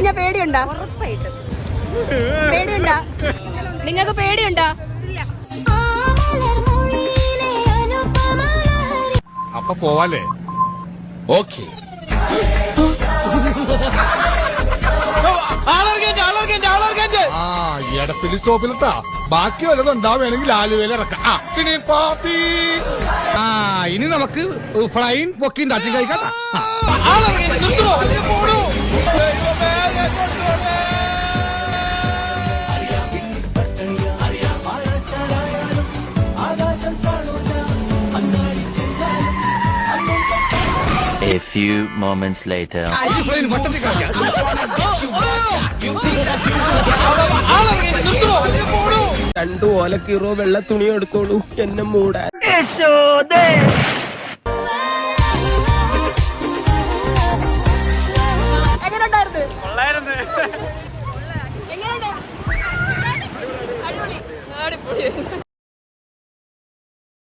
ഞാൻ പേടിയുണ്ടാ? പേടിയുണ്ടാ? നിങ്ങൾക്ക് പേടിയുണ്ടാ? അപ്പൊ പോവാല്ലേ? ഓക്കെ. ആ എടപ്പിലി സ്റ്റോപ്പിലെത്താ. ബാക്കി വല്ലതും ഉണ്ടാവുകയാണെങ്കിൽ ആലുവയിൽ ഇറക്കാം. ഇനി നമുക്ക് ഫ്ലൈൻ പൊക്കിയും തട്ടി കഴിക്കാം. A few moments later. രണ്ടു ഓലക്കീറോ വെള്ള തുണി എടുത്തോളൂ എന്നെ മൂടാൻ. എങ്ങനെയുണ്ടായിരുന്നു? എങ്ങനെയുണ്ട്? അടിപൊളി.